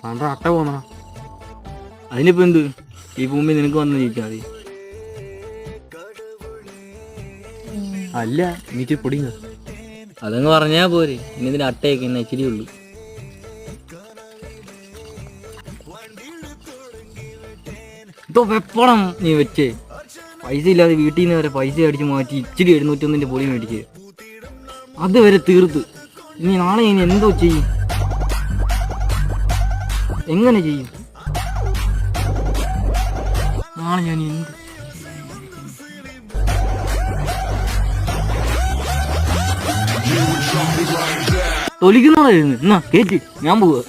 താണ്ട അട്ട പോന്നാ. അതിനിപ്പോ എന്ത്, ഈ ഭൂമി നിനക്ക് വന്ന് ജയിച്ചാൽ മതി. അല്ല നീറ്റ് പൊടിങ്ങ അതങ്ങ് പറഞ്ഞാ പോരെ. ഇനി ഇതിന് അട്ടയൊക്കെ എന്നാ ഇച്ചിരി ഉള്ളു. ഇപ്പൊ വെപ്പണം നീ വെച്ചേ. പൈസ ഇല്ലാതെ വീട്ടിൽ നിന്ന് വരെ പൈസ അടിച്ച് മാറ്റി ഇച്ചിരി 701 പൊടി മേടിക്കുക. അതുവരെ തീർത്ത്. ഇനി നാളെ ഇനി എന്തോ ചെയ്യും? എങ്ങനെ ചെയ്യും നാളെ ഞാൻ? എന്ത് തൊലിക്കുന്നതായിരുന്നു. എന്നാ കേറ്റി ഞാൻ പോവുക.